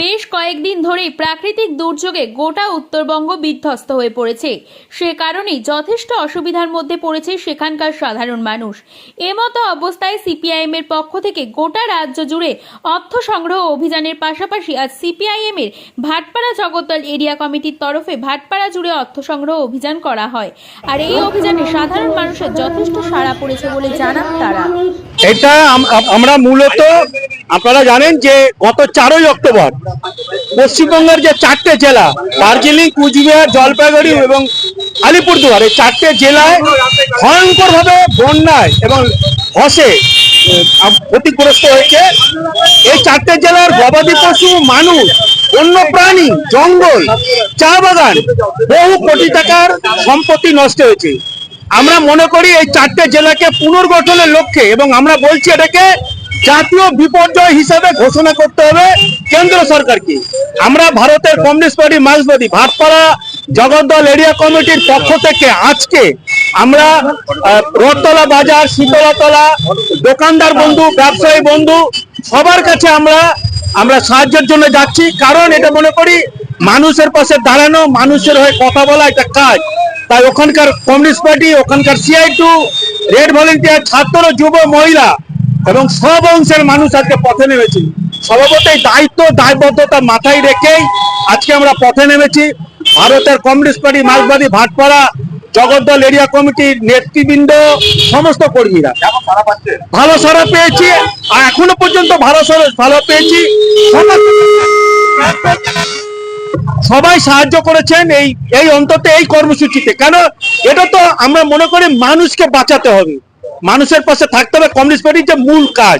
বেশ কয়েকদিন ধরেই প্রাকৃতিক দুর্যোগে গোটা উত্তরবঙ্গ বিধ্বস্ত হয়ে পড়েছে। সে কারণেই যথেষ্ট অসুবিধার মধ্যে পড়েছে সেখানকার সাধারণ মানুষ। এমতো অবস্থায় সিপিআইএম এর পক্ষ থেকে গোটা রাজ্য জুড়ে অর্থ সংগ্রহ অভিযানের পাশাপাশি আজ সিপিআইএম এর ভাটপাড়া জগদ্দল এরিয়া কমিটির তরফে ভাটপাড়া জুড়ে অর্থ সংগ্রহ অভিযান করা হয়। আর এই অভিযানে সাধারণ মানুষের যথেষ্ট সাড়া পড়েছে বলে জানান তারা। এটা আমরা মূলত আপনারা জানেন যে গত 4ই অক্টোবর পশ্চিমবঙ্গের যে 4টে জেলা দার্জিলিং, কুচবিহার, জলপাইগুড়ি এবং আলিপুরদুয়ার, এই 4টে জেলায় ভয়ঙ্করভাবে বন্যায় এবং ধসে ক্ষতিগ্রস্ত হয়েছে। এই 4টে জেলার গবাদি পশু, মানুষ, বন্য প্রাণী, জঙ্গল, চা বাগান, বহু কোটি টাকার সম্পত্তি নষ্ট হয়েছে। আমরা মনে করি এই 4টে জেলাকে পুনর্গঠনের লক্ষ্যে এবং আমরা বলছি এটাকে জাতীয় বিপর্যয় হিসেবে ঘোষণা করতে হবে কেন্দ্র সরকারকে। আমরা ভারতের কমিউনিস্ট পার্টি মার্ক্সবাদী ভাটপাড়া জগদ্দল এরিয়া কমিটির পক্ষ থেকে আজকে আমরা রথতলা বাজার, শীতলাতলা, দোকানদার বন্ধু, ব্যবসায়ী বন্ধু সবার কাছে আমরা সাহায্যের জন্য যাচ্ছি। কারণ এটা মনে করি মানুষের পাশে দাঁড়ানো, মানুষের হয়ে কথা বলা একটা কাজ। তাই ওখানকার কমিউনিস্ট পার্টি, ওখানকার CI2, রেড ভলেন্টিয়ার, ছাত্র, যুব, মহিলা এবং সব অংশের মানুষ আজকে পথে নেমেছি। স্বভাবতই দায়িত্ব, দায়বদ্ধতা মাথায় রেখেই আজকে আমরা পথে নেমেছি। ভারতের কমিউনিস্ট পার্টি মার্ক্সবাদী ভাটপাড়া জগদ্দল এরিয়া কমিটির নেতৃবৃন্দ, সমস্ত কর্মীরা ভালো সাড়া পেয়েছি। আর এখনো পর্যন্ত ভালো পেয়েছি। সবাই সাহায্য করেছেন এই অন্তত এই কর্মসূচিতে। কেন এটা তো আমরা মনে করি মানুষকে বাঁচাতে হবে, মানুষের পাশে থাকতে হবে। কমিউনিস্ট পার্টির যে মূল কাজ,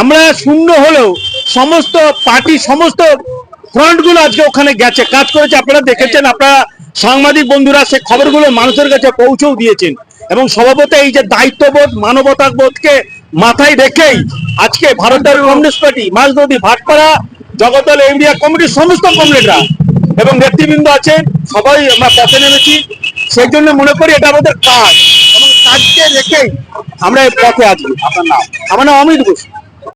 আমরা শূন্য হলেও সমস্ত পার্টি, সমস্ত ফ্রন্টগুলো আজকে ওখানে গেছে, কাজ করেছে। আপনারা দেখেছেন, আপনারা সাংবাদিক বন্ধুরা সে খবরগুলো মানুষের কাছে পৌঁছেও দিয়েছেন। এবং স্বভাবতই এই যে দায়িত্ববোধ, মানবতাবোধকে মাথায় রেখেই আজকে ভারতের কমিউনিস্ট পার্টি মার্ক্সবাদী ভাটপাড়া জগদ্দল এরিয়া কমিটির সমস্ত কমরেডরা এবং নেতৃবৃন্দ আছেন, সবাই আমরা পথে নেমেছি। সেই জন্য মনে করি এটা আমাদের কাজ এবং কাজকে রেখেই আমরা এই পথে আছি। আপনার নাম? আমার নাম অমিত ঘোষ।